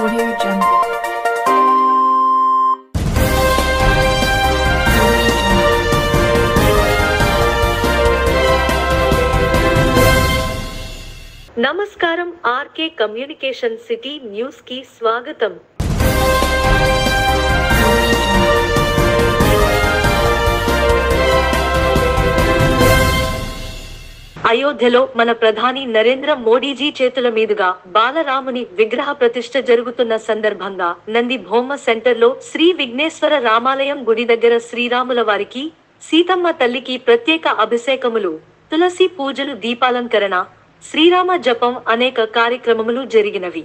Audio Jungle. నమస్కారం RK communication city news కి స్వాగతం. అయోధ్యలో మన ప్రధాని నరేంద్ర మోడీజీ చేతుల మీదుగా బాలరాముని విగ్రహ ప్రతిష్ఠ జరుగుతున్న సందర్భంగా నంది భోమ సెంటర్లో శ్రీ విఘ్నేశ్వర రామాలయం గుడి దగ్గర శ్రీరాముల వారికి, సీతమ్మ తల్లికి ప్రత్యేక అభిషేకములు, తులసి పూజలు, దీపాలంకరణ, శ్రీరామ జపం అనేక కార్యక్రమములు జరిగినవి.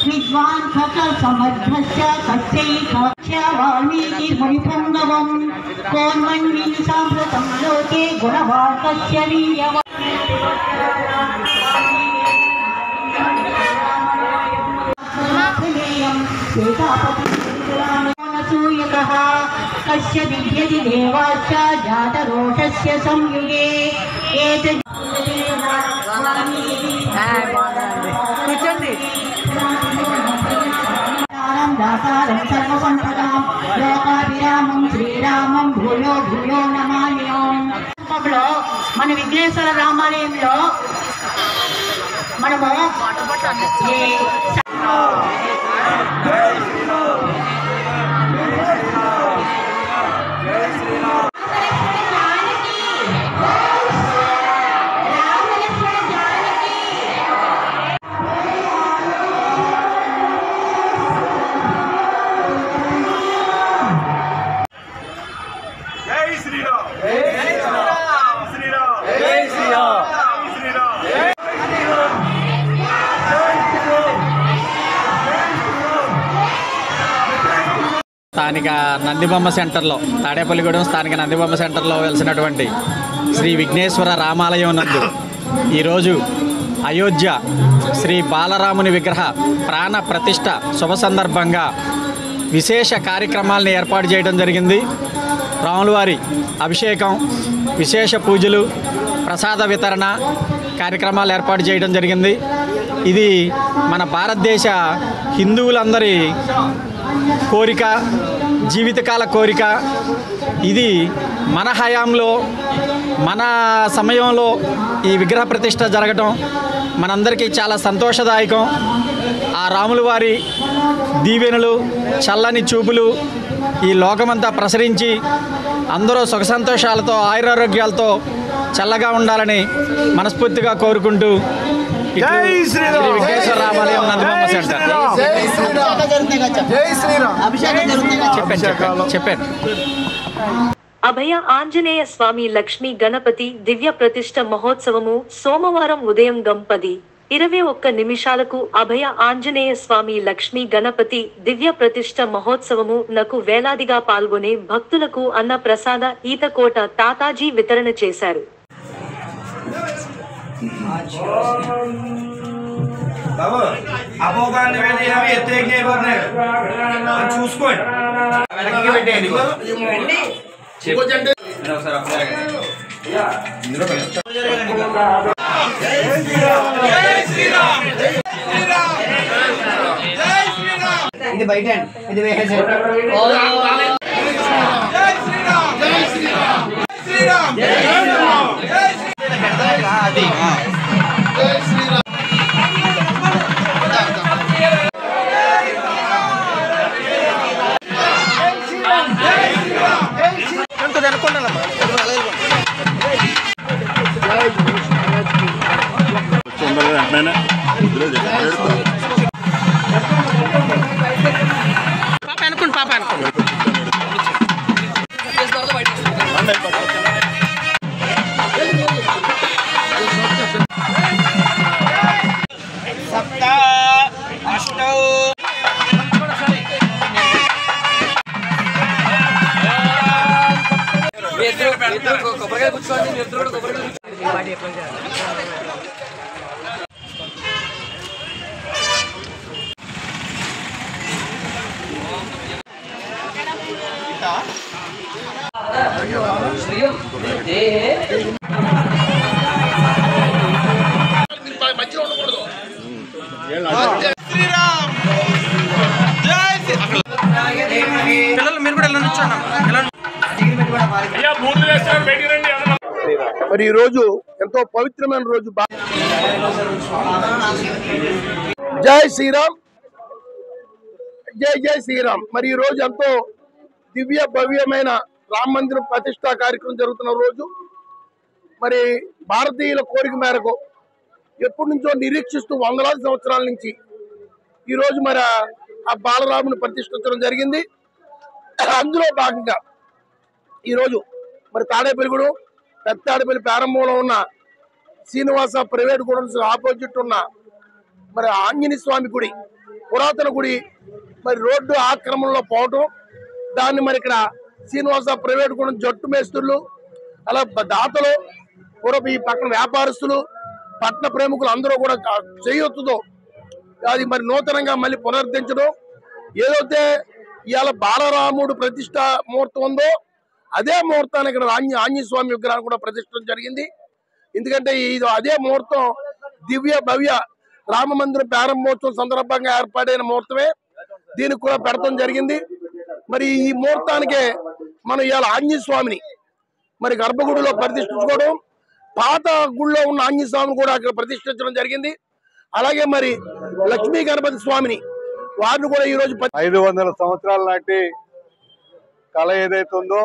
విద్వాన్ సకల సమర్థస్య కస్యైక వాల్మీకి మునిపుంగవం కోన్మన్వి సాంప్రతం లోకే గుణవాకస్య వీర్యవ అనసూయకః కస్య విద్యతి దేవాశ్చ జాతరోషస్య సంయుగే ఏతద్ దాతారం సర్వసంపదాం లోకాభిరామం శ్రీరామం భూయో భూయో నమామ్యహం. మన విఘ్నేశ్వర రామాలయంలో మనము స్థానిక నందిబొమ్మ సెంటర్లో, తాడేపల్లిగూడెం స్థానిక నందిబొమ్మ సెంటర్లో వెలిసినటువంటి శ్రీ విఘ్నేశ్వర రామాలయం నందు ఈరోజు అయోధ్య శ్రీ బాలరాముని విగ్రహ ప్రాణ ప్రతిష్ఠ శుభ సందర్భంగా విశేష కార్యక్రమాలను ఏర్పాటు చేయడం జరిగింది. రాములవారి అభిషేకం, విశేష పూజలు, ప్రసాద వితరణ కార్యక్రమాలు ఏర్పాటు చేయడం జరిగింది. ఇది మన భారతదేశ హిందువులందరి కోరిక, జీవితకాల కోరిక. ఇది మన హయాంలో, మన సమయంలో ఈ విగ్రహ ప్రతిష్ఠ జరగటం మనందరికీ చాలా సంతోషదాయకం. ఆ రాముల వారి దీవెనలు, చల్లని చూపులు ఈ లోకమంతా ప్రసరించి అందరూ సుఖ సంతోషాలతో, ఆయురారోగ్యాలతో చల్లగా ఉండాలని మనస్ఫూర్తిగా కోరుకుంటూ శ్రీ విఘ్నేశ్వర రామాలయం నందిబొమ్మ సెంటర్ చెప్పాను. అభయ ఆంజనేయ స్వామి లక్ష్మీ గణపతి దివ్య ప్రతిష్ఠ మహోత్సవము సోమవారం ఉదయం 10:21 అభయ ఆంజనేయ స్వామి లక్ష్మీ గణపతి దివ్య ప్రతిష్ఠ మహోత్సవము నకు వేలాదిగా పాల్గొనే భక్తులకు అన్న ప్రసాద ఈతకోట తాతాజీ వితరణ చేశారు. ఇది బయట ఇది వేసేసి కొబ్బరికాయ కూర్చోండి. మరి ఈ రోజు ఎంతో పవిత్రమైన రోజు. జై శ్రీరామ్, జై జై శ్రీరామ్. మరి ఈ రోజు ఎంతో దివ్య భవ్యమైన రామ మందిరం ప్రతిష్టా కార్యక్రమం జరుగుతున్న రోజు. మరి భారతీయుల కోరిక మేరకు ఎప్పటి నుంచో నిరీక్షిస్తూ వందలాది సంవత్సరాల నుంచి ఈ రోజు మరి ఆ బాలరాముని ప్రతిష్ఠించడం జరిగింది. అందులో భాగంగా ఈరోజు మరి తాడేపల్లిగూడెం పెద్ద తాడేపల్లి ప్రారంభంలో ఉన్న శ్రీనివాస ప్రైవేట్ గూడెన్స్ ఆపోజిట్ ఉన్న మరి ఆంజనేయ స్వామి గుడి, పురాతన గుడి మరి రోడ్డు ఆక్రమణలో పోవటం, దాన్ని మరి ఇక్కడ శ్రీనివాస ప్రైవేట్ గూడెం జట్టు మేస్తులు, అలా దాతలు, పూర్వపు ఈ పక్కన వ్యాపారస్తులు, పట్టణ ప్రేమికులు అందరూ కూడా చేయొత్తుతో అది మరి నూతనంగా మళ్ళీ పునరుద్ధరించడం. ఏదైతే ఇవాళ బాలరాముడు ప్రతిష్ట ముహూర్తం ఉందో అదే ముహూర్తాన్ని ఇక్కడ ఆంజనేయ స్వామి విగ్రహాన్ని కూడా ప్రతిష్ఠించడం జరిగింది. ఎందుకంటే ఇది అదే ముహూర్తం దివ్య భవ్య రామ మందిరం ప్రారంభోత్సవం సందర్భంగా ఏర్పాటైన ముహూర్తమే. దీనికి కూడా పెడతాం జరిగింది. మరి ఈ ముహూర్తానికే మనం ఇవాళ ఆంజనేయ స్వామిని మరి గర్భగుడిలో ప్రతిష్ఠించుకోవడం, పాత గుడిలో ఉన్న ఆంజనేయ స్వామిని కూడా అక్కడ ప్రతిష్ఠించడం జరిగింది. అలాగే మరి లక్ష్మీ గణపతి స్వామిని వారిని కూడా ఈ రోజు 500 సంవత్సరాల నాటి కళ ఏదైతే ఉందో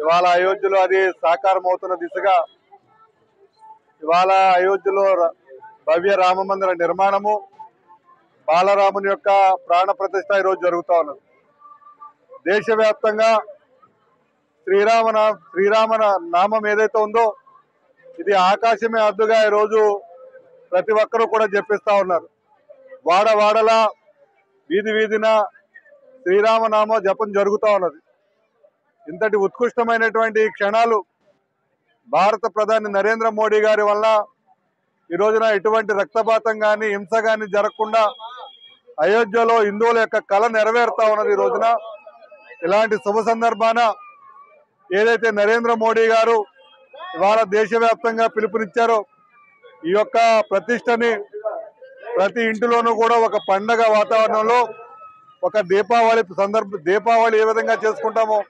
ఇవాళ అయోధ్యలో అది సాకారం అవుతున్న దిశగా ఇవాళ అయోధ్యలో భవ్య రామ మందిర నిర్మాణము, బాలరాముని యొక్క ప్రాణ ప్రతిష్ఠ ఈరోజు జరుగుతూ ఉన్నది. దేశవ్యాప్తంగా శ్రీరామ నామం ఏదైతే ఉందో ఇది ఆకాశమే అద్దుగా ఈరోజు ప్రతి ఒక్కరూ కూడా జపిస్తా ఉన్నారు. వాడవాడలా వీధి వీధిన శ్రీరామనామ జపం జరుగుతూ ఉన్నది. ఇంతటి ఉత్కృష్టమైనటువంటి క్షణాలు భారత ప్రధాని నరేంద్ర మోడీ గారి వల్ల ఈ రోజున ఎటువంటి రక్తపాతం కానీ హింస కానీ జరగకుండా అయోధ్యలో హిందువుల యొక్క కళ నెరవేరుతా ఉన్నది. ఈ రోజున ఇలాంటి శుభ సందర్భాన ఏదైతే నరేంద్ర మోడీ గారు ఇవాళ దేశవ్యాప్తంగా పిలుపునిచ్చారో ఈ యొక్క ప్రతిష్టని ప్రతి ఇంటిలోనూ కూడా ఒక పండగ వాతావరణంలో ఒక దీపావళి ఏ విధంగా చేసుకుంటామో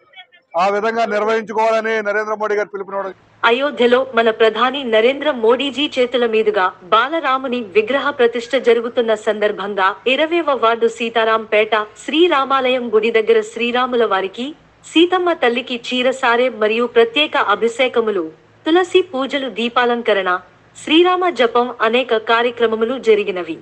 ఆ విధంగా నిర్వహించుకోవాలని నరేంద్ర మోడీ గారు పిలుపునివ్వడం. అయోధ్యలో మన ప్రధాని నరేంద్ర మోడీజీ చేతుల మీదుగా బాలరాముని విగ్రహ ప్రతిష్ఠ జరుగుతున్న సందర్భంగా 20వ వార్డు సీతారాంపేట శ్రీరామాలయం గుడి దగ్గర శ్రీరాముల వారికి, సీతమ్మ తల్లికి చీరసారె మరియు ప్రత్యేక అభిషేకములు, తులసి పూజలు, దీపాలంకరణ, శ్రీరామ జపం అనేక కార్యక్రమములు జరిగినవి.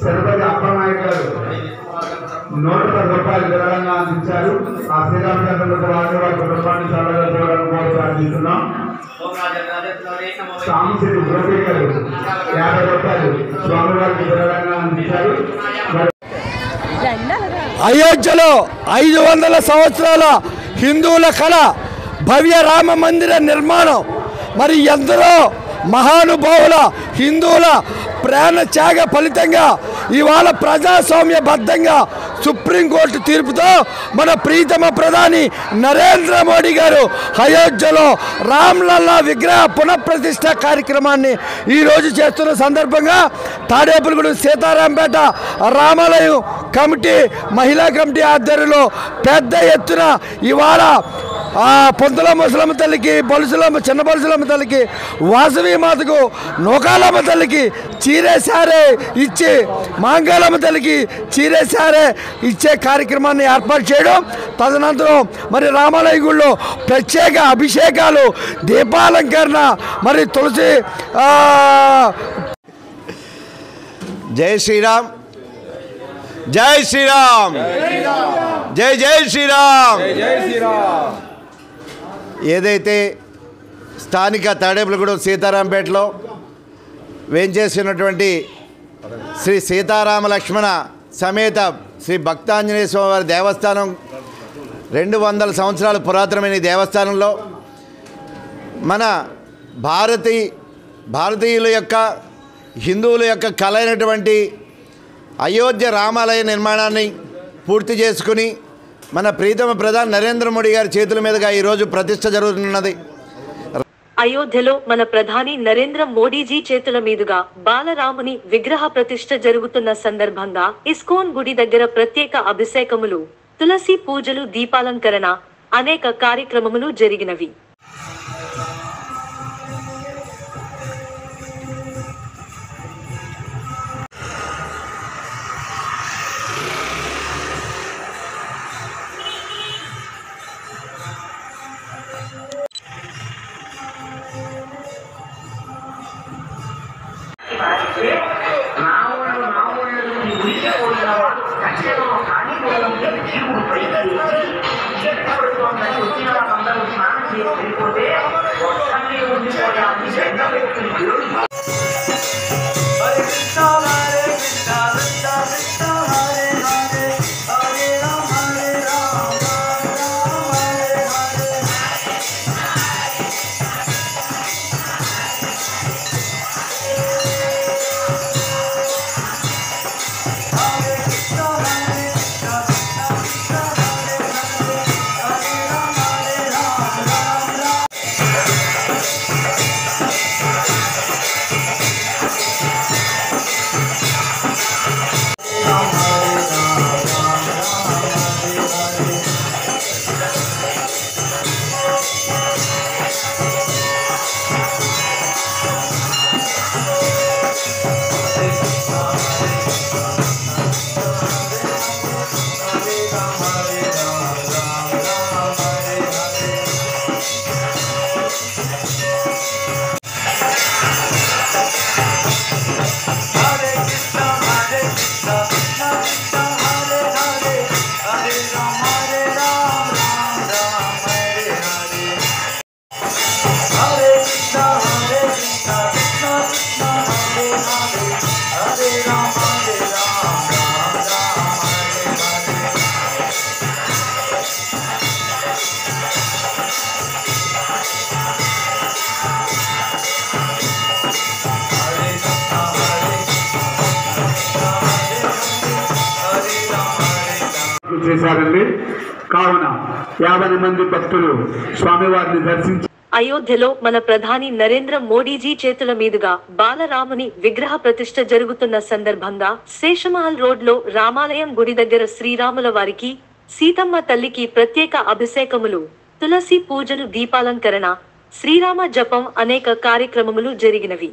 తిరుపతి అప్పనాయక్ గారు 110 రూపాయలు విరాళంగా అందించారు. ఆ శ్రీరామచంద్రులకు వారి కుటుంబాన్ని చల్లగా చూడాలని కోరి ప్రార్థిస్తున్నాం. సాంసిరి గోపి గారు 50 రూపాయలు స్వామివారికి విరాళంగా అందించారు. అయోధ్యలో 500 సంవత్సరాల హిందువుల కళ భవ్య రామ మందిర నిర్మాణం. మరి ఎందరో మహానుభావుల హిందువుల ప్రాణ త్యాగ ఫలితంగా ఇవాళ ప్రజాస్వామ్యబద్ధంగా సుప్రీంకోర్టు తీర్పుతో మన ప్రీతమ ప్రధాని నరేంద్ర మోడీ గారు అయోధ్యలో రామ్లల్లా విగ్రహ పునఃప్రతిష్ఠ కార్యక్రమాన్ని ఈరోజు చేస్తున్న సందర్భంగా తాడేపల్లిగూడెం సీతారాంపేట రామాలయం కమిటీ, మహిళా కమిటీ ఆధ్వర్యంలో పెద్ద ఎత్తున ఇవాళ పొంతుల ముసలమ్మ తల్లికి, బొలుసులమ్మ, చిన్న బొలుసులమ్మ తల్లికి, వాసవి మాతకు, నూకాలమ్మ తల్లికి చీరే సారే ఇచ్చి, మాంగాలమ్మ తల్లికి చీరే సారే ఇచ్చే కార్యక్రమాన్ని ఏర్పాటు చేయడం, తదనంతరం మరి రామాలయ గుడిలో ప్రత్యేక అభిషేకాలు, దీపాలంకరణ, మరి తులసి జై శ్రీరామ్, జై శ్రీరామ్, జై జై శ్రీరామ్. ఏదైతే స్థానిక తాడేపల్లిగూడెం సీతారాంపేటలో వేంచేసినటువంటి శ్రీ సీతారామ లక్ష్మణ సమేత శ్రీ భక్తాంజనేయ స్వామివారి దేవస్థానం 200 సంవత్సరాల పురాతనమైన దేవస్థానంలో మన భారతీయుల యొక్క, హిందువుల యొక్క కళ అయినటువంటి అయోధ్య రామాలయ నిర్మాణాన్ని పూర్తి చేసుకుని మన ప్రీతమ ప్రధాని నరేంద్ర మోడీ గారి చేతుల మీదుగా ఈరోజు ప్రతిష్ఠ జరుగుతున్నది. అయోధ్యలో మన ప్రధాని నరేంద్ర మోడీజీ చేతుల మీదుగా బాలరాముని విగ్రహ ప్రతిష్ఠ జరుగుతున్న సందర్భంగా ఇస్కాన్ గుడి దగ్గర ప్రత్యేక అభిషేకములు, తులసి పూజలు, దీపాలంకరణ, అనేక కార్యక్రమములు జరిగినవి. చేశారండి. కావున 50 మంది భక్తులు స్వామివారిని దర్శించి అయోధ్యలో మన ప్రధాని నరేంద్ర మోడీజీ చేతుల మీదుగా బాలరాముని విగ్రహ ప్రతిష్ఠ జరుగుతున్న సందర్భంగా శేషమహల్ రోడ్ లో రామాలయం గుడి దగ్గర శ్రీరాముల వారికి, సీతమ్మ తల్లికి ప్రత్యేక అభిషేకములు, తులసి పూజలు, దీపాలంకరణ, శ్రీరామ జపం, అనేక కార్యక్రమములు జరిగినవి.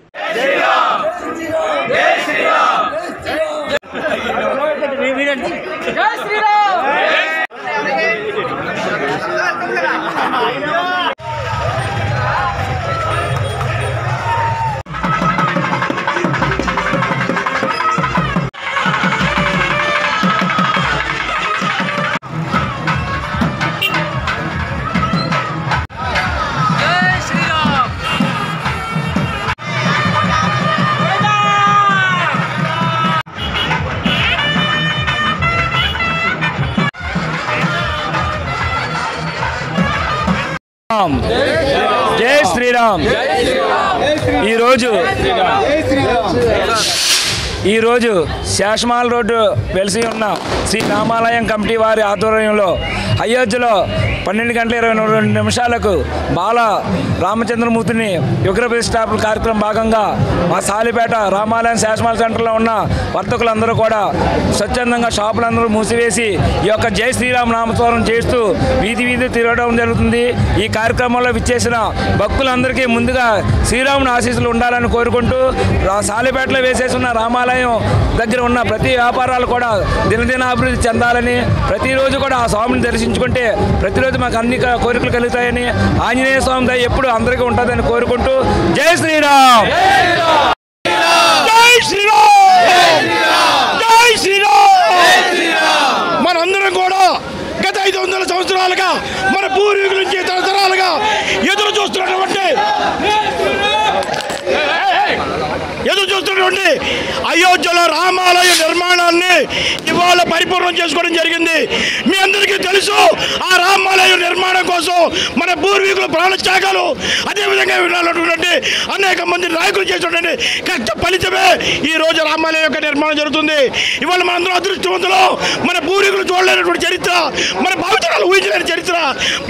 జై శ్రీరామ్. ఈరోజు శేషమాల్ రోడ్డు వెలిసి ఉన్న శ్రీ రామాలయం కమిటీ వారి ఆధ్వర్యంలో అయోధ్యలో 12:22 బాల రామచంద్రమూర్తిని విగ్రహ ప్రతిష్టాపన కార్యక్రమం భాగంగా మా సాలిపేట రామాలయం శాసమాల సెంటర్లో ఉన్న వర్తకులందరూ కూడా స్వచ్ఛందంగా షాపులందరూ మూసివేసి ఈ యొక్క జై శ్రీరామ్ నామస్మరణ చేస్తూ వీధి తిరగడం జరుగుతుంది. ఈ కార్యక్రమంలో విచ్చేసిన భక్తులందరికీ ముందుగా శ్రీరాముని ఆశీస్సులు ఉండాలని కోరుకుంటూ సాలిపేటలో వేసేసిన రామాలయం దగ్గర ఉన్న ప్రతి వ్యాపారాలు కూడా దినదిన అభివృద్ధి చెందాలని, ప్రతిరోజు కూడా ఆ స్వామిని దర్శించుకుంటే ప్రతిరోజు మాకు అన్ని కోరికలు కలుగుతాయని, ఆంజనేయ స్వామి దయ ఎప్పుడు అందరికీ ఉంటుందని కోరుకుంటూ జై శ్రీరామ్, జై శ్రీరామ్, జై శ్రీరామ్. మనందరం కూడా గత 500 సంవత్సరాలుగా మన పూర్వీకుల నుంచి తరతరాలుగా ఎదురు చూస్తున్నటువంటి అయోధ్యలో రామాలయ నిర్మాణాన్ని ఇవాళ పరిపూర్ణం చేసుకోవడం జరిగింది. మీ అందరికీ తెలుసు, ఆ రామాలయ నిర్మాణం కోసం మన పూర్వీకుల ప్రాణత్యాగాలు, అదేవిధంగా ఉన్నటువంటి అనేక మంది నాయకులు చేసినటువంటి కష్ట ఫలితమే ఈ రోజు రామాలయం యొక్క నిర్మాణం జరుగుతుంది. ఇవాళ మనందరం అదృష్టవంతులు. మన పూర్వీకులు చూడలేనటువంటి చరిత్ర, మన భావితరాలు ఊహించలేని చరిత్ర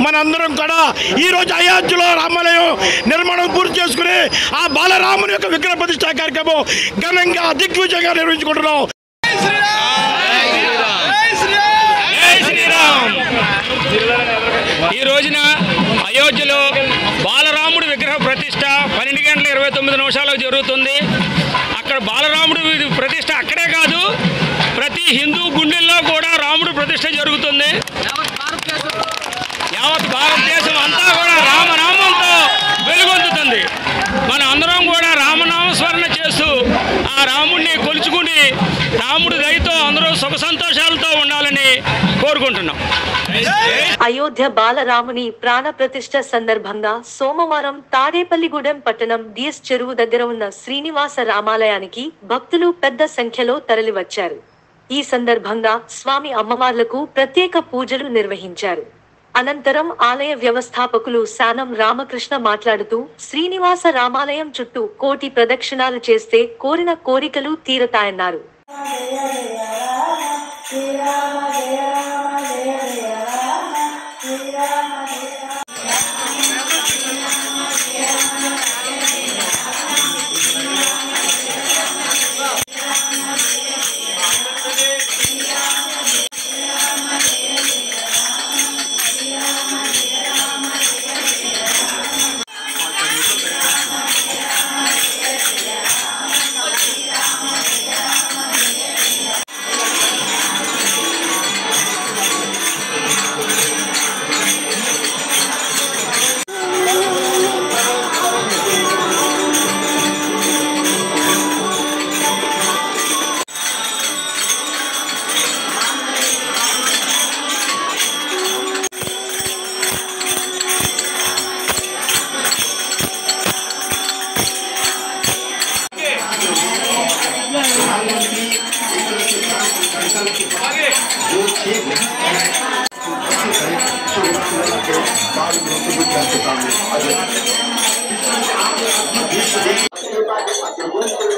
మనందరం కూడా ఈ రోజు అయోధ్యలో రామాలయం నిర్మాణం పూర్తి చేసుకుని ఆ బాలరాముని యొక్క విగ్రహ ప్రతిష్ఠా కార్యక్రమం ఘనంగా దిగ్విజయంగా నిర్వహించుకుంటున్నాం. ఈ రోజున అయోధ్యలో బాలరాముడి విగ్రహ ప్రతిష్ఠ 12:29 జరుగుతుంది. అక్కడ బాలరాముడి ప్రతిష్ఠ అక్కడే కాదు, ప్రతి హిందూ గుండెల్లో కూడా రాముడి ప్రతిష్ఠ జరుగుతుంది. యావత్ భారతదేశం అంతా కూడా రామనామంతో వెలుగొందుతుంది. మన అందరం కూడా రామనామస్మరణ చేస్తూ ఆ రాముడిని కొలుచుకుని రాముడి దయతో అందరూ సుఖ సంతోషాలతో ఉండాలని కోరుకుంటున్నాం. అయోధ్య బాలరాముని ప్రాణ ప్రతిష్ఠ సందర్భంగా సోమవారం తాడేపల్లిగూడెం పట్టణం డిఎస్ చెరువు దగ్గర ఉన్న శ్రీనివాస రామాలయానికి భక్తులు పెద్ద సంఖ్యలో తరలివచ్చారు. ఈ సందర్భంగా స్వామి అమ్మవార్లకు ప్రత్యేక పూజలు నిర్వహించారు. అనంతరం ఆలయ వ్యవస్థాపకులు శానం రామకృష్ణ మాట్లాడుతూ, శ్రీనివాస రామాలయం చుట్టూ 1 కోటి ప్రదక్షిణాలు చేస్తే కోరిన కోరికలు తీరతాయన్నారు.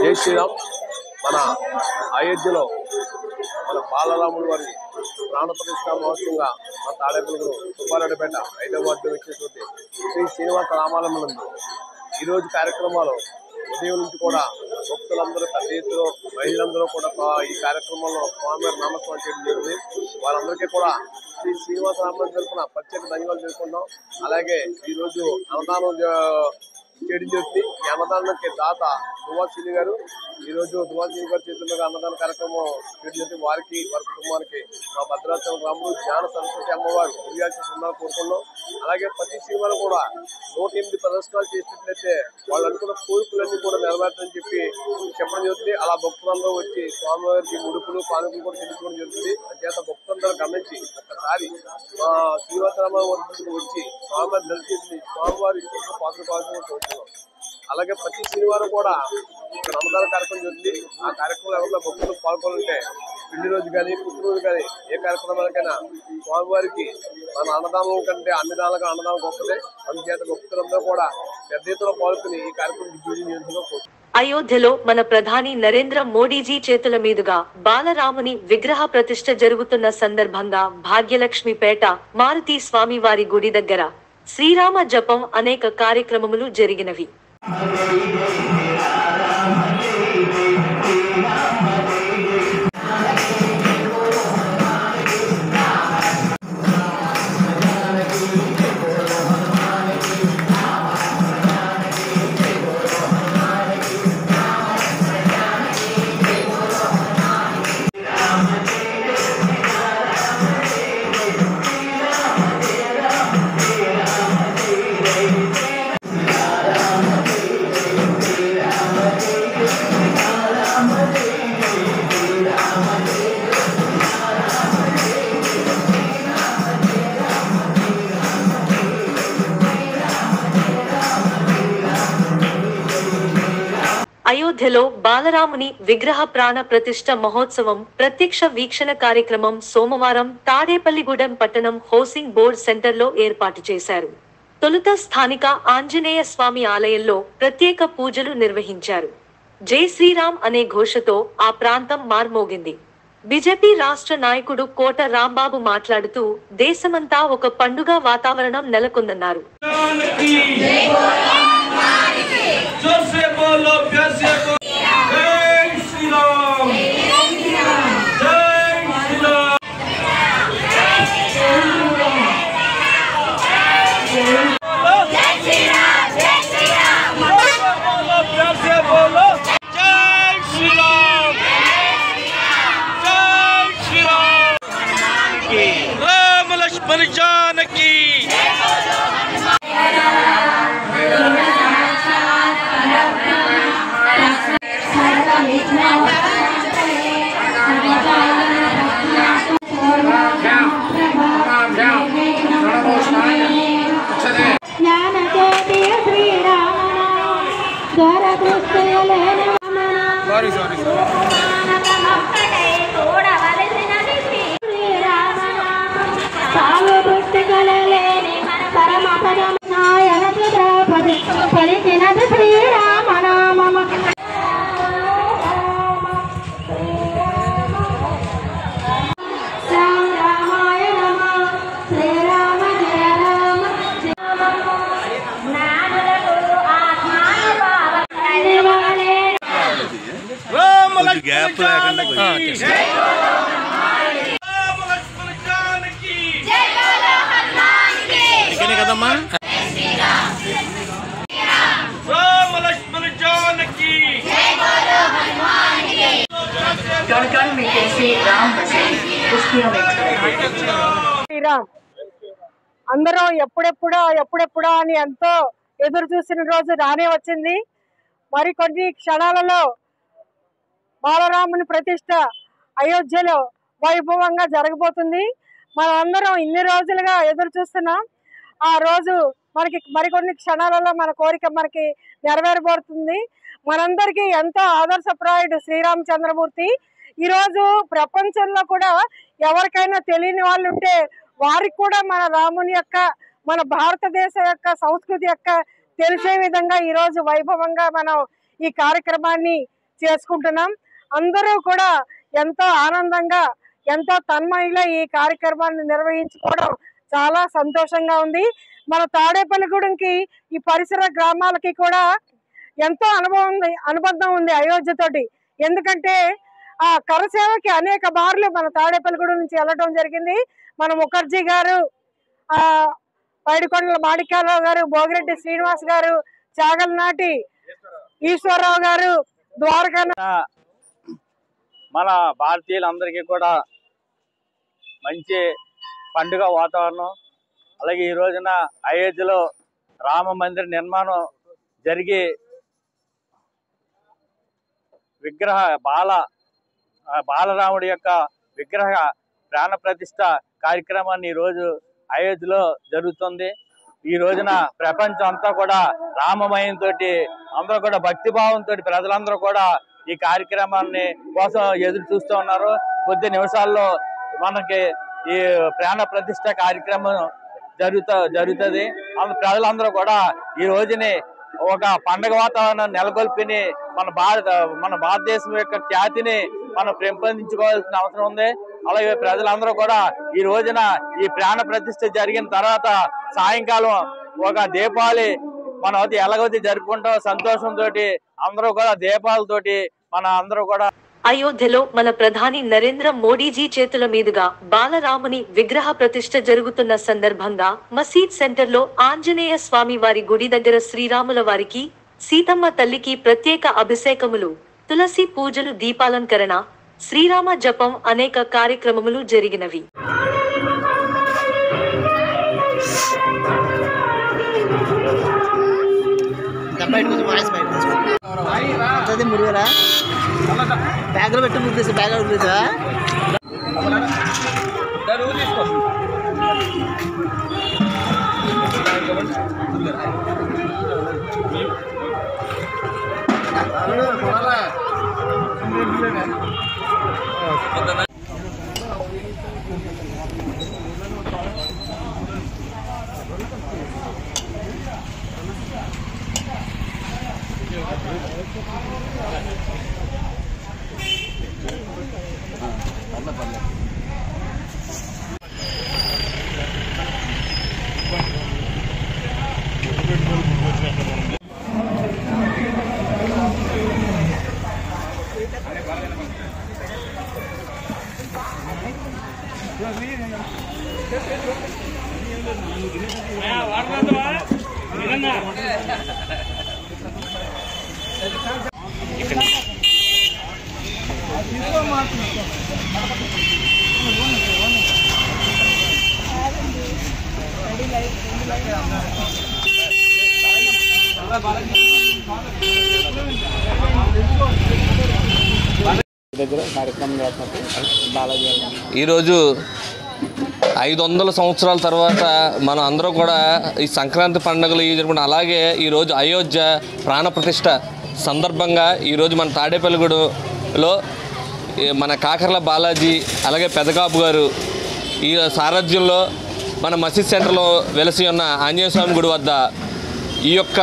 జై శ్రీరామ్. మన అయోధ్యలో మన బాలరాముడి వారి ప్రాణ ప్రతిష్ఠా మహోత్సవంగా మన తాడేపల్లిగూడెం సుబ్బారెడ్డిపేట 5వ వార్డులో వచ్చేటువంటి శ్రీ శ్రీనివాస రామాలయం నందు ఈరోజు కార్యక్రమాలు ఉదయం నుంచి కూడా భక్తులందరూ పెద్ద ఎత్తులో మహిళలందరూ కూడా ఈ కార్యక్రమంలో స్వామివారి నామస్మరణ చేయడం జరిగింది. వారందరికీ కూడా శ్రీ శ్రీనివాస రామాలయం తరపున ప్రత్యేక ధన్యవాదాలు తెలుసుకుంటాం. అలాగే ఈరోజు అన్నదానం చేయడం జరుగుతుంది. ఈ అన్నదానానికి దాత దువాసీని గారు, ఈరోజు దువాసీని గారి చేతుల మీద అన్నదాన కార్యక్రమం చేయడం జరుగుతుంది. వారికి వారి కుటుంబానికి మా భద్రాచలం రాముడు జ్ఞాన సరస్వతి అమ్మవారు గురియాల్సి ఉండాలని కోరుకున్నాం. అలాగే ప్రతి శనివారం కూడా 108 ప్రదర్శనలు చేసినట్లయితే వాళ్ళు అనుకున్న కోరికలన్నీ కూడా నెరవేర్చని చెప్పి చెప్పడం జరుగుతుంది. అలా భక్తులందరూ వచ్చి స్వామివారికి ముడుపులు కానుకలు కూడా చెల్లించుకోవడం జరుగుతుంది. అంచేత భక్తులందరూ గమనించి ఒక్కసారి శ్రీనివాసరామాలయం వరకు వచ్చి స్వామివారి దర్శించి స్వామివారి పాత్ర కావాల్సిన కోరుతున్నాం. అలాగే ప్రతి శనివారం కూడా అన్నదాన కార్యక్రమం జరుగుతుంది. ఆ కార్యక్రమంలో ఎవరైనా భక్తులు పాల్గొనంటే పెళ్లి రోజు కానీ పుట్టినరోజు కానీ ఏ కార్యక్రమాలకైనా స్వామివారికి మన అన్నదానం కంటే అన్నదానాలుగా అన్నదానం గొప్పదే. అందుచేత భక్తులందరూ కూడా పెద్ద ఎత్తున పాల్గొని ఈ కార్యక్రమం దిగ్విజయం చేస్తున్నారు. అయోధ్యలో మన ప్రధాని నరేంద్ర మోడీజీ చేతుల మీదుగా బాలరాముని విగ్రహ ప్రతిష్ఠ జరుగుతున్న సందర్భంగా భాగ్యలక్ష్మిపేట మారుతి స్వామివారి గుడి దగ్గర శ్రీరామ జపం అనేక కార్యక్రమములు జరిగినవి. అయోధ్యలో బాలరాముని విగ్రహ ప్రాణ ప్రతిష్ఠ మహోత్సవం ప్రత్యక్ష వీక్షణ కార్యక్రమం సోమవారం తాడేపల్లిగూడెం పట్టణం హౌసింగ్ బోర్డ్ సెంటర్లో ఏర్పాటు చేశారు. తొలుత స్థానిక ఆంజనేయ స్వామి ఆలయంలో ప్రత్యేక పూజలు నిర్వహించారు. జై శ్రీరామ్ అనే ఘోషతో ఆ ప్రాంతం మార్మోగింది. బీజేపీ రాష్ట్ర నాయకుడు కోట రాంబాబు మాట్లాడుతూ దేశమంతా ఒక పండుగ వాతావరణం నెలకొందన్నారు. राम लक्ष्मण जानकी గ్యాప్ లేకుండా కదమ్మా. అందరూ ఎప్పుడెప్పుడా అని ఎంతో ఎదురు చూసిన రోజు రానే వచ్చింది. మరి కొన్ని క్షణాలలో బాలరాముని ప్రతిష్ట అయోధ్యలో వైభవంగా జరగబోతుంది. మనం అందరం ఇన్ని రోజులుగా ఎదురు చూస్తున్నాం. ఆ రోజు మనకి మరికొన్ని క్షణాలలో మన కోరిక మనకి నెరవేరబోతుంది. మనందరికీ ఎంతో ఆదర్శప్రాయుడు శ్రీరామచంద్రమూర్తి. ఈరోజు ప్రపంచంలో కూడా ఎవరికైనా తెలియని వాళ్ళు ఉంటే వారికి కూడా మన రాముని యొక్క మన భారతదేశం యొక్క సంస్కృతి యొక్క తెలిసే విధంగా ఈరోజు వైభవంగా మనం ఈ కార్యక్రమాన్ని చేసుకుంటున్నాం. అందరూ కూడా ఎంతో ఆనందంగా ఎంతో తన్మయంగా ఈ కార్యక్రమాన్ని నిర్వహించుకోవడం చాలా సంతోషంగా ఉంది. మన తాడేపల్లిగూడెంకి ఈ పరిసర గ్రామాలకి కూడా ఎంతో అనుబంధం ఉంది అయోధ్యతోటి. ఎందుకంటే ఆ కరసేవకి అనేక మార్లు మన తాడేపల్లిగూడెం నుంచి వెళ్ళడం జరిగింది. మన ముఖర్జీ గారు, పైడికొండల మాణిక్యాలరావు గారు, భోగిరెడ్డి శ్రీనివాస్ గారు, చాగల్నాటి ఈశ్వరరావు గారు, ద్వారకా మన భారతీయులందరికీ కూడా మంచి పండుగ వాతావరణం. అలాగే ఈ రోజున అయోధ్యలో రామ మందిర నిర్మాణం జరిగి విగ్రహ బాలరాముడి యొక్క విగ్రహ ప్రాణ ప్రతిష్ఠ కార్యక్రమాన్ని ఈరోజు అయోధ్యలో జరుగుతుంది. ఈ రోజున ప్రపంచం అంతా కూడా రామమయంతో అందరూ కూడా భక్తిభావంతో ప్రజలందరూ కూడా ఈ కార్యక్రమాన్ని కోసం ఎదురు చూస్తూ ఉన్నారు. కొద్ది నిమిషాల్లో మనకి ఈ ప్రాణ ప్రతిష్ఠ కార్యక్రమం జరుగుతుంది. ప్రజలందరూ కూడా ఈ రోజుని ఒక పండగ వాతావరణం నెలకొల్పిని మన భారతదేశం యొక్క ఖ్యాతిని మనం పెంపొందించుకోవాల్సిన అవసరం ఉంది. అలాగే ప్రజలందరూ కూడా ఈ రోజున ఈ ప్రాణ ప్రతిష్ఠ జరిగిన తర్వాత సాయంకాలం ఒక దీపావళి మనం ఎలాగైతే జరుపుకుంటాం సంతోషంతో అందరూ కూడా దీపాలతోటి మన అందరూ కూడా అయోధ్యలో మన ప్రధాని నరేంద్ర మోడీజీ చేతుల మీదుగా బాలరాముని విగ్రహ ప్రతిష్ఠ జరుగుతున్న సందర్భంగా మసీద్ సెంటర్లో ఆంజనేయ స్వామి వారి గుడి దగ్గర శ్రీరాముల వారికి, సీతమ్మ తల్లికి ప్రత్యేక అభిషేకములు, తులసి పూజలు, దీపాలంకరణ, శ్రీరామ జపం అనేక కార్యక్రమములు జరిగినవి. బ్యాగ్లో పెట్టి ముద్దేసి బ్యాగ్ ఉద్దేశా ఈరోజు 500 సంవత్సరాల తర్వాత మనం అందరూ కూడా ఈ సంక్రాంతి పండుగలు జరుపుకుంటాం. అలాగే ఈరోజు అయోధ్య ప్రాణప్రతిష్ఠ సందర్భంగా ఈరోజు మన తాడేపల్లిగూడెంలో మన కాకర్ల బాలాజీ అలాగే పెదకాపు గారు ఈ సారథ్యంలో మన మసీద్ సెంటర్లో వెలసి ఉన్న ఆంజనేయ స్వామి గుడి వద్ద ఈ యొక్క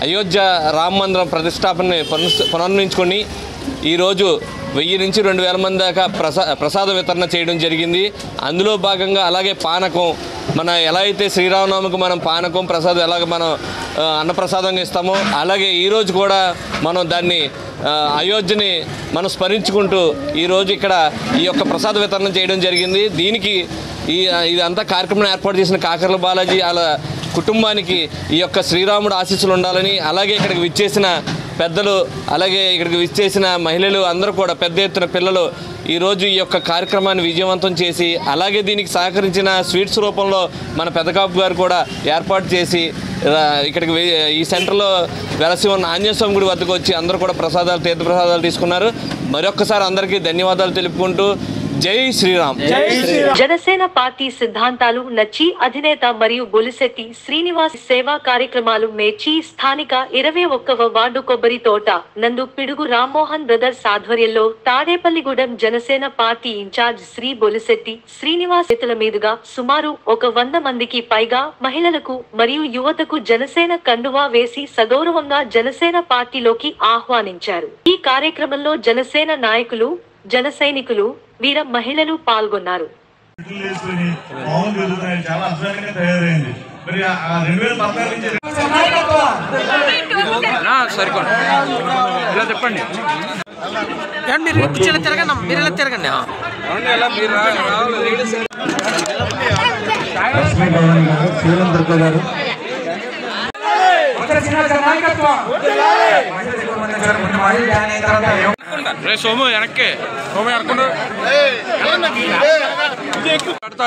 అయోధ్య రామ మందిరం ప్రతిష్టాపనని పునర్నించుకొని ఈరోజు 1000 నుంచి 2000 మంది దాకా ప్రసాద వితరణ చేయడం జరిగింది. అందులో భాగంగా అలాగే పానకం మన ఎలా అయితే శ్రీరామనవమికి మనం పానకం ప్రసాదం ఎలాగ మనం అన్నప్రసాదంగా ఇస్తామో అలాగే ఈరోజు కూడా మనం దాన్ని అయోధ్యని మనం స్మరించుకుంటూ ఈరోజు ఇక్కడ ఈ యొక్క ప్రసాద వితరణ చేయడం జరిగింది. దీనికి ఇదంతా కార్యక్రమం ఏర్పాటు చేసిన కాకర్ల బాలాజీ అలా కుటుంబానికి ఈ యొక్క శ్రీరాముడు ఆశీస్సులు ఉండాలని అలాగే ఇక్కడికి విచ్చేసిన పెద్దలు అలాగే ఇక్కడికి విచ్చేసిన మహిళలు అందరూ కూడా పెద్ద ఎత్తున పిల్లలు ఈరోజు ఈ యొక్క కార్యక్రమాన్ని విజయవంతం చేసి అలాగే దీనికి సహకరించిన స్వీట్స్ రూపంలో మన పెదకాపు గారు కూడా ఏర్పాటు చేసి ఇక్కడికి ఈ సెంటర్లో వెలసి ఉన్న ఆంజనేయ స్వామి గుడి వద్దకు వచ్చి అందరూ కూడా తీర్థప్రసాదాలు తీసుకున్నారు. మరొక్కసారి అందరికీ ధన్యవాదాలు తెలుపుకుంటూ జై శ్రీరామ్. జనసేన పార్టీ సిద్ధాంతాలు నచ్చి అధినేత మరియు బొలిశెట్టి శ్రీనివాస్ సేవా కార్యక్రమాలు మెచ్చి స్థానిక 21వ వార్డు కొబ్బరి తోట నందు పిడుగు రామ్మోహన్ బ్రదర్స్ ఆధ్వర్యంలో తాడేపల్లిగూడెం జనసేన పార్టీ ఇన్ఛార్జ్ శ్రీ బొలిశెట్టి శ్రీనివాస్ చేతుల మీదుగా సుమారు 100 మందికి పైగా మహిళలకు మరియు యువతకు జనసేన కండువా వేసి సగౌరవంగా జనసేన పార్టీలోకి ఆహ్వానించారు. ఈ కార్యక్రమంలో జనసేన నాయకులు, జన సైనికులు, వీర మహిళలు పాల్గొన్నారు. చెప్పండి మీరు తిరగండి, మీరు ఇలా తిరగండి. సోము వెనక్కి సోము అనుకుంటా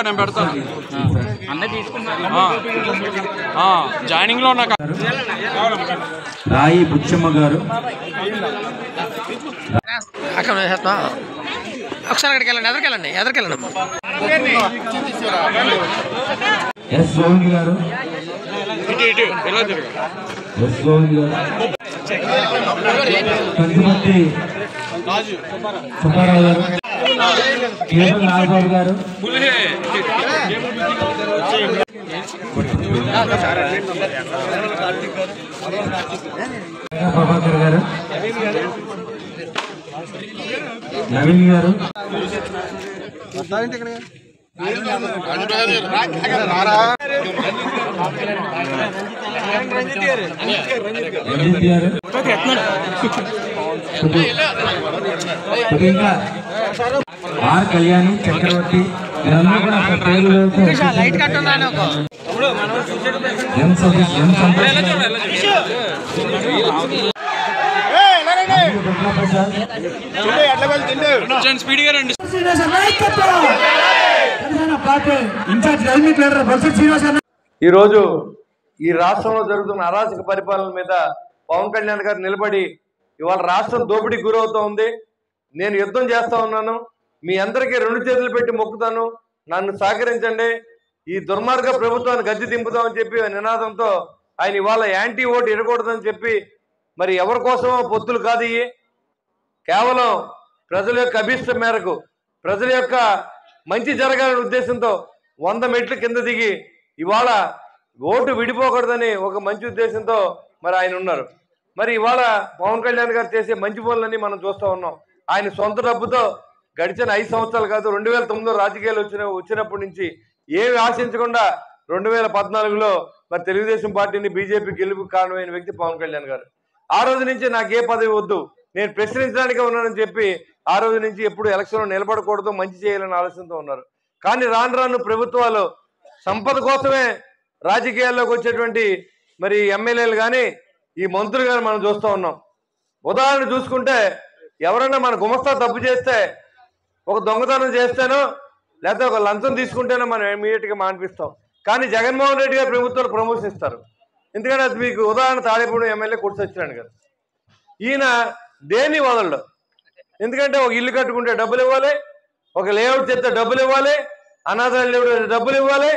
నేను పెడతాను అన్నీ తీసుకున్నా జాయినింగ్ లో ఉన్నా. రాయి బుచ్చమ్మ గారు అక్కడ ఒకసారి అక్కడికి వెళ్ళండి, ఎదరికెళ్ళండి. ఎస్ గోవింద్ గారు, ఎస్ గోవింద్ గారు, కందిమట్టి సుబ్బారావు గారు, కేబుల్ నాగబాబు గారు, ప్రభాకర్ గారు, నవీన్ గారు, ఇంకా ఆర్ కళ్యాణి, చక్రవర్తి, వీరందరూ కూడా లైట్ కట్ ఉన్నాను స్పీడ్గా రండి. ఈరోజు ఈ రాష్ట్రంలో జరుగుతున్న అరాచక పరిపాలన మీద పవన్ కళ్యాణ్ గారు నిలబడి ఇవాళ రాష్ట్రం దోపిడీకి గురవుతూ ఉంది. నేను యుద్ధం చేస్తా ఉన్నాను, మీ అందరికీ 2 చేతులు పెట్టి మొక్కుతాను, నన్ను సహకరించండి, ఈ దుర్మార్గ ప్రభుత్వాన్ని గద్దె దింపుతామని చెప్పి నినాదంతో ఆయన ఇవాళ యాంటీ ఓటు ఇరగకూడదని చెప్పి, మరి ఎవరి కోసమో పొత్తులు కాదు ఇవి, కేవలం ప్రజల యొక్క అభిష్టం మేరకు ప్రజల యొక్క మంచి జరగాలనే ఉద్దేశంతో 100 మెట్లు కింద దిగి ఇవాళ ఓటు విడిపోకూడదని ఒక మంచి ఉద్దేశంతో మరి ఆయన ఉన్నారు. మరి ఇవాళ పవన్ కళ్యాణ్ గారు చేసే మంచి పనులన్నీ మనం చూస్తూ ఉన్నాం. ఆయన సొంత డబ్బుతో గడిచిన 5 సంవత్సరాలు కాదు, 2009లో రాజకీయాలు వచ్చినప్పటి నుంచి ఏమి ఆశించకుండా 2014లో మరి తెలుగుదేశం పార్టీని బీజేపీ గెలుపు కారణమైన వ్యక్తి పవన్ కళ్యాణ్ గారు. ఆ రోజు నుంచి నాకు ఏ పదవి వద్దు, నేను ప్రశ్నించడానికే ఉన్నానని చెప్పి ఆ రోజు నుంచి ఎప్పుడు ఎలక్షన్లో నిలబడకూడదు, మంచి చేయాలని ఆలోచనతో ఉన్నారు. కానీ రాను రాను ప్రభుత్వాలు సంపద కోసమే రాజకీయాల్లోకి వచ్చేటువంటి మరి ఎమ్మెల్యేలు కానీ ఈ మంత్రులు కానీ మనం చూస్తూ ఉన్నాం. ఉదాహరణ చూసుకుంటే ఎవరైనా మన గుమస్తా తప్పు చేస్తే, ఒక దొంగతనం చేస్తేనో లేకపోతే ఒక లంచం తీసుకుంటేనో మనం ఇమీడియట్గా మానిపిస్తాం. కానీ జగన్మోహన్ రెడ్డి గారు ప్రభుత్వాలు ప్రమోషన్ ఇస్తారు. ఎందుకంటే అది మీకు ఉదాహరణ తాడేపూడి ఎమ్మెల్యే కొట్టుకొచ్చినాడు కదా, ఈయన దేన్ని వదలడు. ఎందుకంటే ఒక ఇల్లు కట్టుకుంటే డబ్బులు ఇవ్వాలి, ఒక లేఅవుట్ చేస్తే డబ్బులు ఇవ్వాలి, అనాథాలు లేఅవుట్ డబ్బులు ఇవ్వాలి,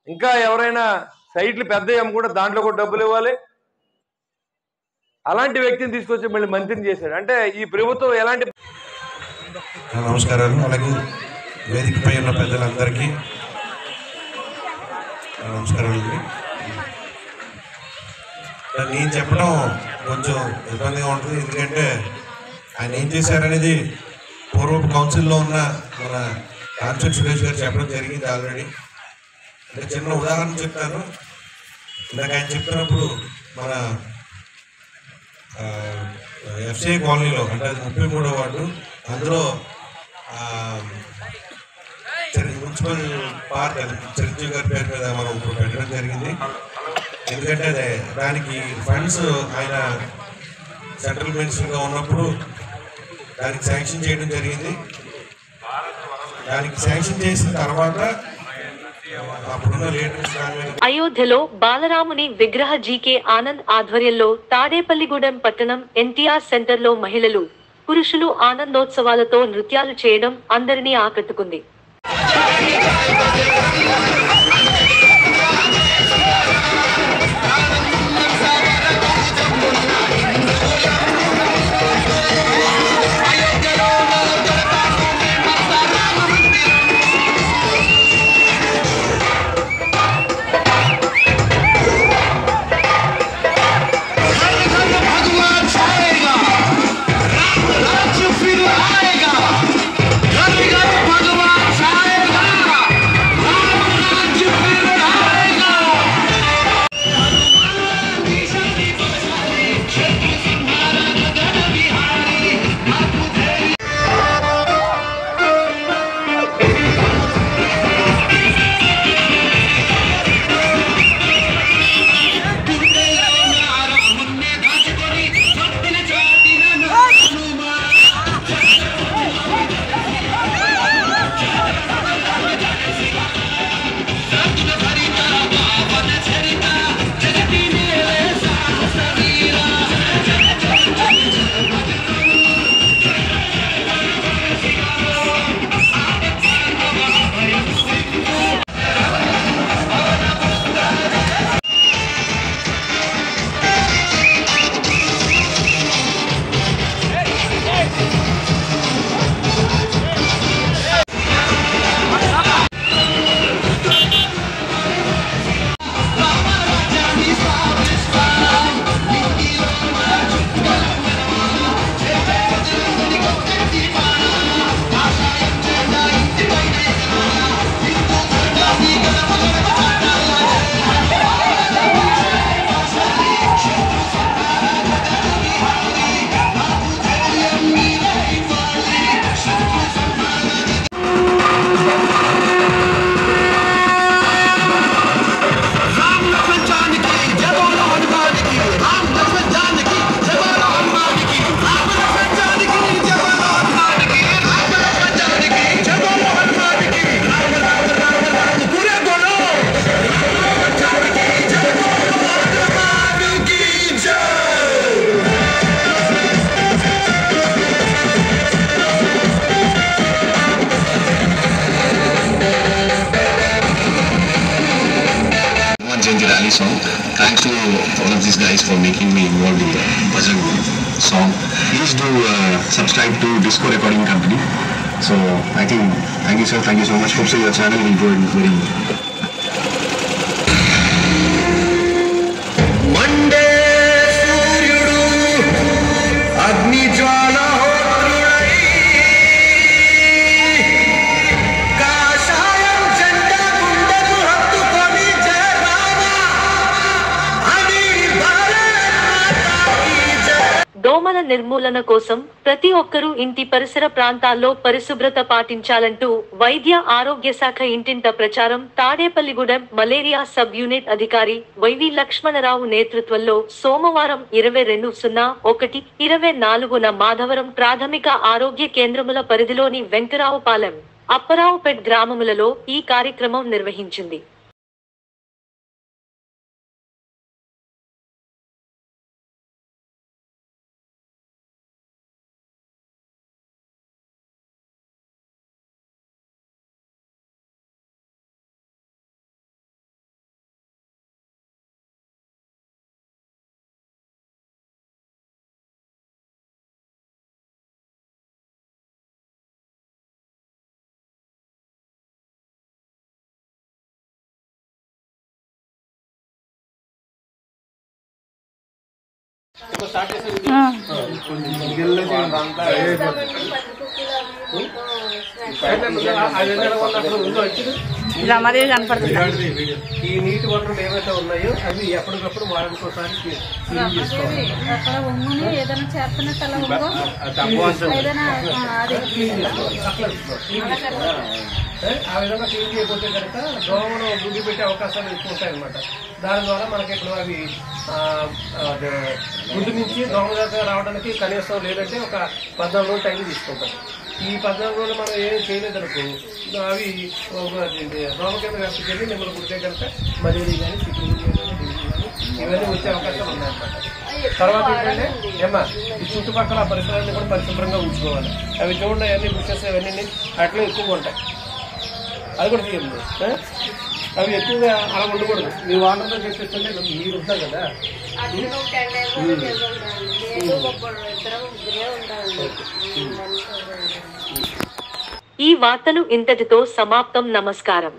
ఇంకా ఎవరైనా సైట్లు పెద్ద అమ్ముకుంటే దాంట్లో కూడా డబ్బులు ఇవ్వాలి. అలాంటి వ్యక్తిని తీసుకొచ్చి మళ్ళీ మంత్రిని చేశాడు. అంటే ఈ ప్రభుత్వం ఎలాంటి. నమస్కారాలు. అలాగే వేదికపై ఉన్న పెద్దలందరికీ నమస్కారాలండి. నేను చెప్పడం కొంచెం ఇబ్బందిగా ఉంటుంది, ఎందుకంటే ఆయన ఏం చేశారనేది పూర్వపు కౌన్సిల్లో ఉన్న మన కాన్స్టిట్యూట్ సురేష్ గారు చెప్పడం జరిగింది ఆల్రెడీ. అంటే చిన్న ఉదాహరణ చెప్తాను. ఇందాక ఆయన చెప్తున్నప్పుడు మన ఎఫ్సిఐ కాలనీలో, అంటే అది 33వ వార్డు, అందులో మున్సిపల్ పార్క్ చిరంజీవి గారి పేరు మీద మనం ఇప్పుడు పెట్టడం జరిగింది. ఎందుకంటే దానికి ఫండ్స్ ఆయన సెంట్రల్ మినిస్టర్గా ఉన్నప్పుడు దానికి శాంక్షన్ చేయడం జరిగింది. దానికి శాంక్షన్ చేసిన తర్వాత అప్పుడున్న లీడర్స్ అయోధ్యలో బాలరాముని విగ్రహ జీకే ఆనంద్ ఆధ్వర్యంలో తాడేపల్లిగూడెం పట్టణం ఎన్టీఆర్ సెంటర్లో మహిళలు, పురుషులు ఆనందోత్సవాలతో నృత్యాలు చేయడం అందరినీ ఆకట్టుకుంది. भगवान to all of these guys for making me involved in the bhajan song. Please do subscribe to Disco Recording Company. So I think thank you sir, thank you so much. Hope so your channel will grow very well. Monday Suryudu Agni Jwala Hotrudai Kashayam Janda Gundaku Hattukoni Jai Rama Ani Bharat Mata ki Jai. దోమల నిర్మూలన కోసం ప్రతి ఒక్కరూ ఇంటి పరిసర ప్రాంతాల్లో పరిశుభ్రత పాటించాలంటూ వైద్య ఆరోగ్య శాఖ ఇంటింట ప్రచారం తాడేపల్లిగూడెం మలేరియా సబ్ యూనిట్ అధికారి వైవి లక్ష్మణరావు నేతృత్వంలో సోమవారం 22/01/24న మాధవరం ప్రాథమిక ఆరోగ్య కేంద్రముల పరిధిలోని వెంకరావుపాలెం, అప్పరావుపేట్ గ్రామములలో ఈ కార్యక్రమం నిర్వహించింది. ఇలా మరీ కనపడుతుంది. ఈ నీటి వనరులు ఏవైతే ఉన్నాయో అవి ఎప్పటికప్పుడు వారానికోసారి క్లీన్ చేసుకోవాలి. ఏదైనా చేస్తున్నట్టు అలా ఆ విధంగా క్లీన్ చేయకపోతే కనుక దోమలు గుడ్డి పెట్టే అవకాశాలు ఎక్కువ ఉంటాయి అన్నమాట. దాని ద్వారా మనకి ఇప్పుడు అవి గుడ్డు నుంచి దోమ దాకా రావడానికి కనీసం లేదంటే ఒక 14 రోజులు టైం తీసుకుంటాం. ఈ 14 రోజులు మనం ఏం చేయలేదనుకో అవి దోమ కింద వ్యాప్తికెళ్ళి మిమ్మల్ని గుడ్డే కనుక మలేరియా కానీ చికెన్ ఇవన్నీ వచ్చే అవకాశాలు ఉన్నాయన్నమాట. తర్వాత ఏంటంటే ఏమా ఈ చుట్టుపక్కల పరిసరాన్ని కూడా పరిశుభ్రంగా ఉంచుకోవాలి. అవి చూడండి అవన్నీ బుషెస్ అవన్నీ అట్లా ఎక్కువగా ఉంటాయి. అది కూడా తీయండి. అవి ఎక్కువగా అలా ఉండకూడదు. మీ వాటర్తో చెప్పిస్తుంటే మీరు ఉంటారు కదా. ఈ వార్తలు ఇంతటితో సమాప్తం. నమస్కారం.